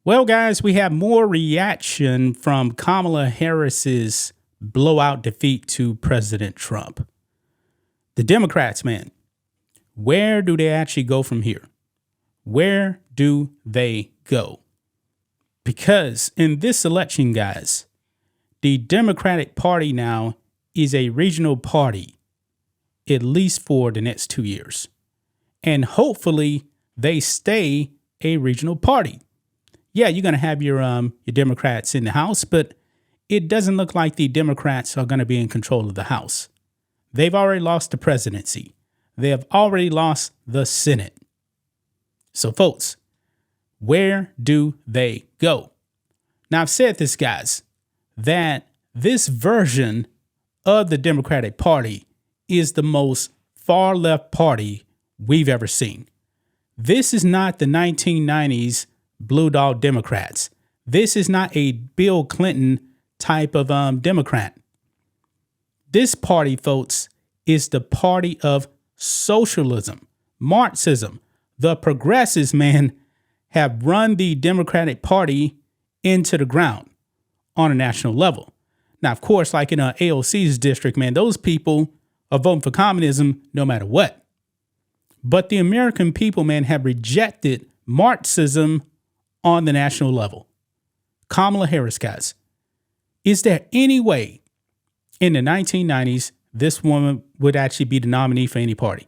Well, guys, we have more reaction from Kamala Harris's blowout defeat to President Trump. The Democrats, man, where do they actually go from here? Where do they go? Because in this election, guys, the Democratic Party now is a regional party, at least for the next 2 years. And hopefully they stay a regional party. Yeah, you're going to have your Democrats in the House, but it doesn't look like the Democrats are going to be in control of the House. They've already lost the presidency. They have already lost the Senate. So, folks, where do they go? Now, I've said this, guys, that this version of the Democratic Party is the most far left party we've ever seen. This is not the 1990s Blue Dog Democrats. This is not a Bill Clinton type of Democrat. This party, folks, is the party of socialism, Marxism. The progressives, man, have run the Democratic Party into the ground on a national level. Now, of course, like in AOC's district, man, those people are voting for communism no matter what. But the American people, man, have rejected Marxism on the national level. Kamala Harris, guys, is there any way in the 1990s this woman would actually be the nominee for any party?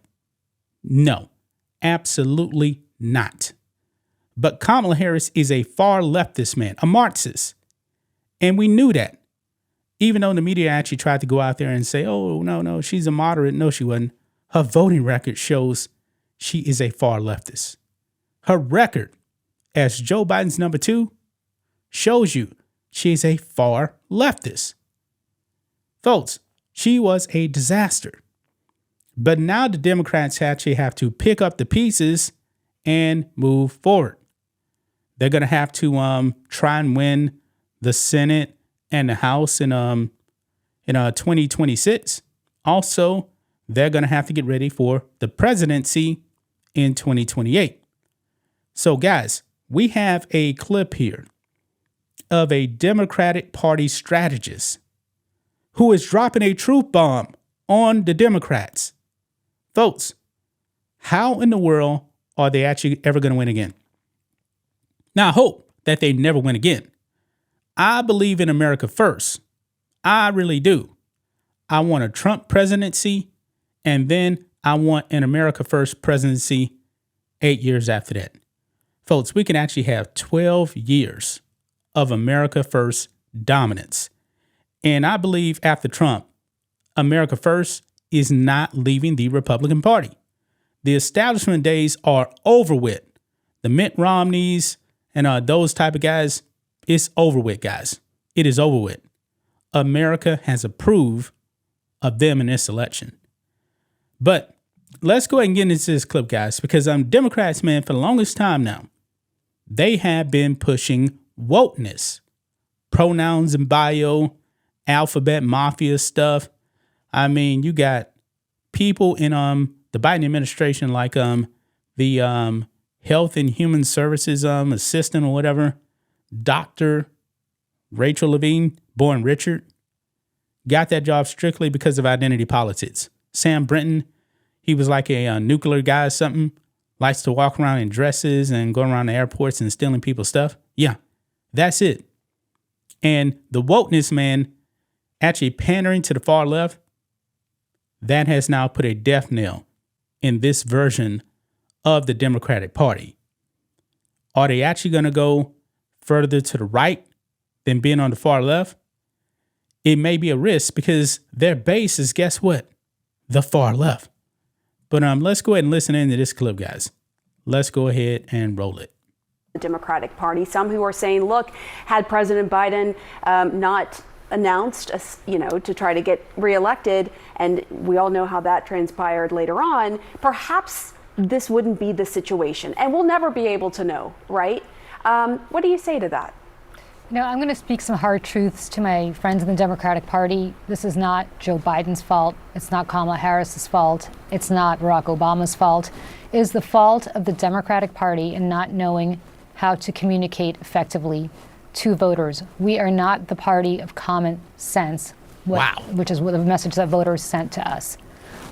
No, absolutely not. But Kamala Harris is a far leftist, man, a Marxist. And we knew that. Even though the media actually tried to go out there and say, oh, no, she's a moderate. No, she wasn't. Her voting record shows she is a far leftist. Her record as Joe Biden's number 2 shows you she's a far leftist. Folks, she was a disaster. But now the Democrats actually have to pick up the pieces and move forward. They're going to have to try and win the Senate and the House in 2026. Also, they're going to have to get ready for the presidency in 2028. So, guys, we have a clip here of a Democratic Party strategist who is dropping a truth bomb on the Democrats. Folks, how in the world are they actually ever going to win again? Now, I hope that they never win again. I believe in America first. I really do. I want a Trump presidency, and then I want an America first presidency 8 years after that. Folks, we can actually have 12 years of America first dominance. And I believe after Trump, America first is not leaving the Republican Party. The establishment days are over with. The Mitt Romneys and those type of guys, it's over with, guys. It is over with. America has approved of them in this election. But let's go ahead and get into this clip, guys, because Democrats, man, for the longest time now, they have been pushing wokeness, pronouns and bio, alphabet mafia stuff. I mean, you got people in the Biden administration like the Health and Human Services assistant or whatever, Dr. Rachel Levine, born Richard, got that job strictly because of identity politics. Sam Brinton, he was like a nuclear guy or something, likes to walk around in dresses and go around the airports and stealing people's stuff. Yeah, that's it. And the wokeness, man, actually pandering to the far left, that has now put a death knell in this version of the Democratic Party. Are they actually going to go further to the right than being on the far left? It may be a risk because their base is, guess what? The far left. But let's go ahead and listen into this clip, guys. Let's go ahead and roll it. The Democratic Party, some who are saying, look, had President Biden not announced, to try to get reelected, and we all know how that transpired later on, perhaps this wouldn't be the situation. And we'll never be able to know, right? What do you say to that? I'm going to speak some hard truths to my friends in the Democratic Party. This is not Joe Biden's fault. It's not Kamala Harris's fault. It's not Barack Obama's fault. It is the fault of the Democratic Party in not knowing how to communicate effectively to voters. We are not the party of common sense, which is what the message that voters sent to us.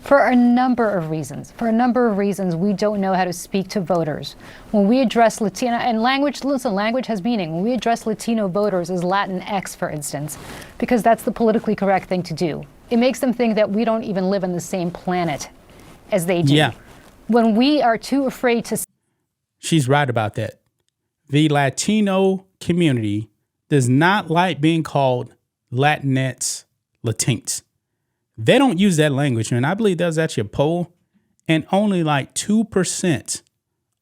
For a number of reasons. We don't know how to speak to voters. When we address Latino, and language has meaning. When we address Latino voters as Latinx, for instance, because that's the politically correct thing to do, it makes them think that we don't even live on the same planet as they do. Yeah. When we are too afraid to... She's right about that. The Latino community does not like being called Latinx, Latinx. They don't use that language. And I believe there's actually a poll, and only like 2%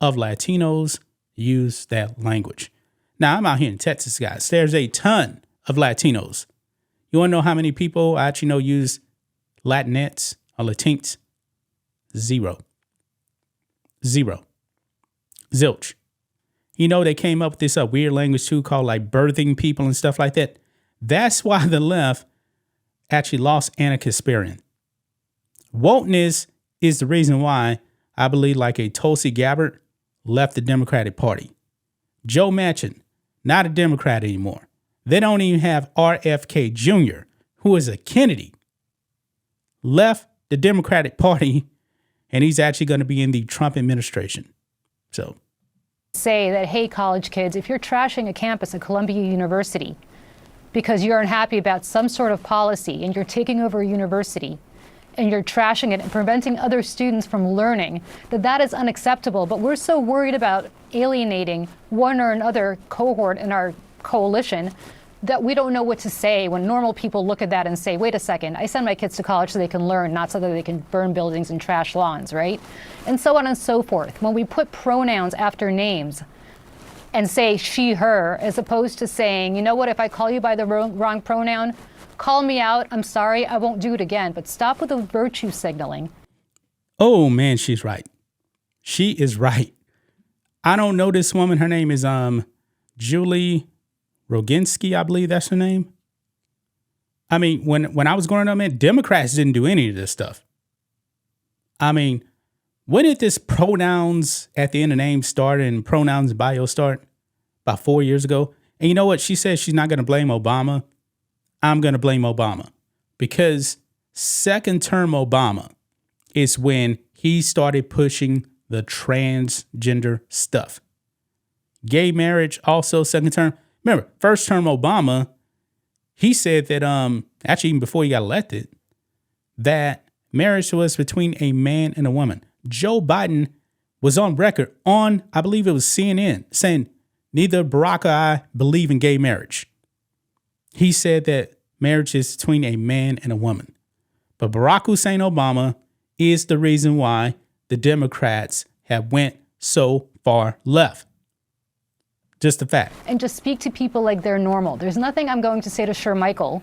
of Latinos use that language. Now, I'm out here in Texas, guys. There's a ton of Latinos. You want to know how many people I actually know use Latinx or Latinx? Zero. Zilch. You know, they came up with this weird language too called like birthing people and stuff like that. That's why the left actually lost Anna Kasparian. Wokeness is the reason why I believe like a Tulsi Gabbard left the Democratic Party. Joe Manchin, not a Democrat anymore. They don't even have RFK Jr., who is a Kennedy, left the Democratic Party, and he's actually going to be in the Trump administration. So say that, hey, college kids, if you're trashing a campus at Columbia University because you're unhappy about some sort of policy and you're taking over a university and you're trashing it and preventing other students from learning, that is unacceptable. But we're so worried about alienating one or another cohort in our coalition that we don't know what to say when normal people look at that and say, wait a second, I send my kids to college so they can learn, not so that they can burn buildings and trash lawns, right? And so on and so forth. When we put pronouns after names and say she, her, as opposed to saying, you know what, if I call you by the wrong pronoun, call me out, I'm sorry, I won't do it again. But stop with the virtue signaling. Oh, man, she's right. She is right. I don't know this woman. Her name is Julie Roginski, I believe that's her name. I mean, when I was growing up, man, Democrats didn't do any of this stuff. I mean, when did this pronouns at the end of name start and pronouns bio start? About 4 years ago. And you know what? She says she's not going to blame Obama. I'm going to blame Obama because second term Obama is when he started pushing the transgender stuff. Gay marriage, also second term. Remember, first term Obama, he said that, actually, even before he got elected, that marriage was between a man and a woman. Joe Biden was on record on, I believe it was CNN, saying neither Barack or I believe in gay marriage. He said that marriage is between a man and a woman. But Barack Hussein Obama is the reason why the Democrats have went so far left. Just a fact. And just speak to people like they're normal. There's nothing I'm going to say to Michael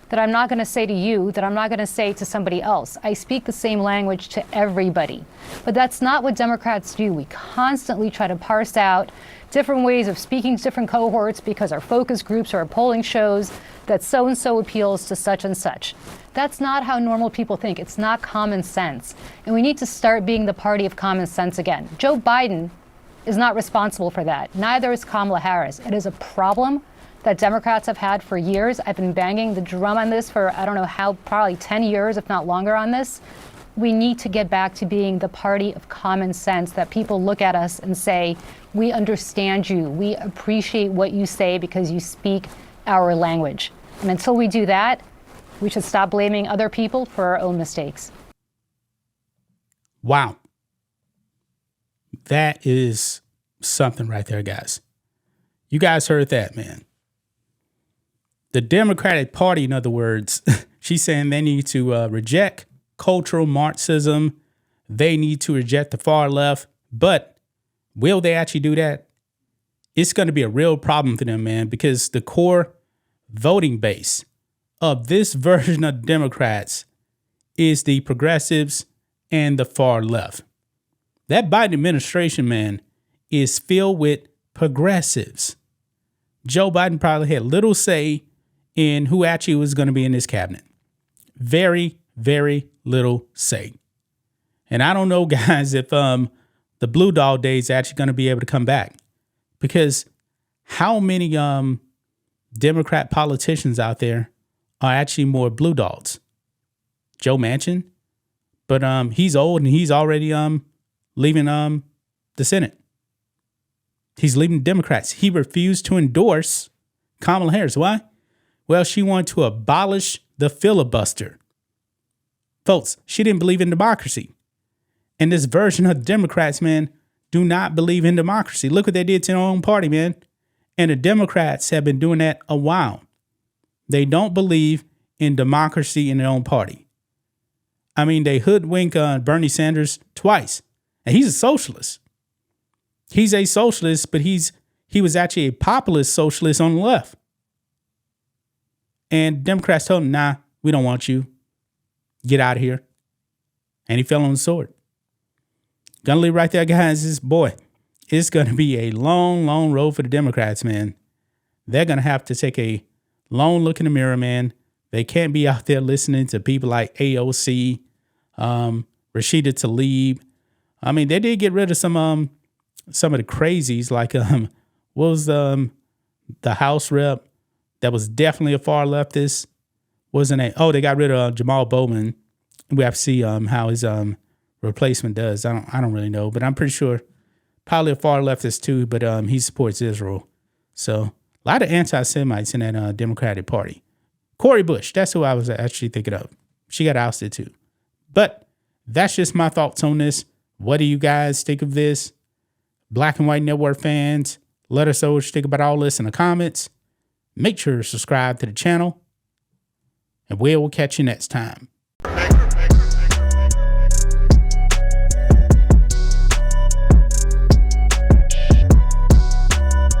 that I'm not going to say to you, that I'm not going to say to somebody else. I speak the same language to everybody. But that's not what Democrats do. We constantly try to parse out different ways of speaking to different cohorts because our focus groups or our polling shows that so-and-so appeals to such and such. That's not how normal people think. It's not common sense. And we need to start being the party of common sense again. Joe Biden is not responsible for that. Neither is Kamala Harris. It is a problem that Democrats have had for years. I've been banging the drum on this for, I don't know how, probably 10 years, if not longer on this. We need to get back to being the party of common sense, that people look at us and say, we understand you. We appreciate what you say because you speak our language. And until we do that, we should stop blaming other people for our own mistakes. Wow. That is something right there, guys. You guys heard that, man. The Democratic Party, in other words, she's saying they need to reject cultural Marxism. They need to reject the far left. But will they actually do that? It's going to be a real problem for them, man, because the core voting base of this version of Democrats is the progressives and the far left. That Biden administration, man, is filled with progressives. Joe Biden probably had little say in who actually was going to be in his cabinet. Very, very little say. And I don't know, guys, if the Blue Dog days actually going to be able to come back. Because how many Democrat politicians out there are actually more blue dogs? Joe Manchin, but he's old and he's already leaving the Senate. He's leaving the Democrats. He refused to endorse Kamala Harris. Why? Well, she wanted to abolish the filibuster. Folks, she didn't believe in democracy. And this version of the Democrats, man, do not believe in democracy. Look what they did to their own party, man. And the Democrats have been doing that a while. They don't believe in democracy in their own party. I mean, they hoodwink Bernie Sanders twice. And he's a socialist. He's a socialist, but he was actually a populist socialist on the left. And Democrats told him, nah, we don't want you. Get out of here. And he fell on the sword. Gonna leave right there, guys. This boy, it's gonna be a long, long road for the Democrats, man. They're gonna have to take a long look in the mirror, man. They can't be out there listening to people like AOC, Rashida Tlaib. I mean, they did get rid of some of the crazies, like what was the House rep that was definitely a far leftist? Wasn't it? Oh, they got rid of Jamal Bowman. We have to see how his replacement does. I don't really know, but I'm pretty sure probably a far leftist too. But he supports Israel, so a lot of anti-Semites in that Democratic Party. Cori Bush, that's who I was actually thinking of. She got ousted too. But that's just my thoughts on this. What do you guys think of this? Black and White Network fans, let us know what you think about all this in the comments. Make sure to subscribe to the channel, and we will catch you next time.